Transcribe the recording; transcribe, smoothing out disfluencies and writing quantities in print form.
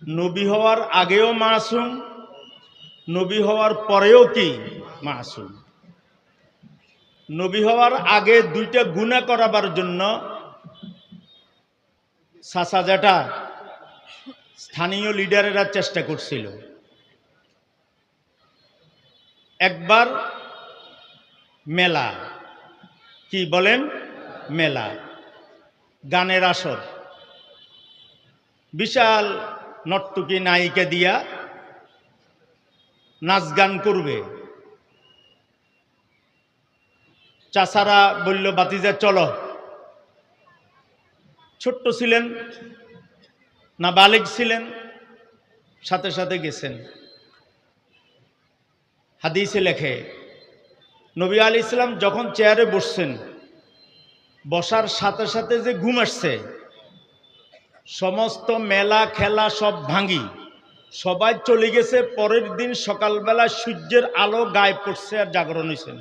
নবী হওয়ার আগেও মাসুম, নবী হওয়ার পরেও কি মাসুম। নবী হওয়ার আগে দুইটা গুনাহ করাবার জন্য চাচা জেঠা স্থানীয় লিডারেরা চেষ্টা করছিল। একবার মেলা, কি বলেন, মেলা, গানের আসর, বিশাল নর্তকী নায়িকা দিয়া নাচ গান করবে। চাচারা বলল, বাতিজা চলো। ছোট্ট ছিলেন না বালিগ ছিলেন, সাথে সাথে গেছেন। হাদিসে লেখে নবী আলাইহিস সালাম যখন চেয়ারে বসছেন, বসার সাথে সাথে যে ঘুম আসছে, সমস্ত মেলা খেলা সব ভাঙি, সবাই চলে গেছে। পরের দিন সকালবেলা সূর্যের আলো গায়ে পড়ছে আর জাগরণ হয়েছেন।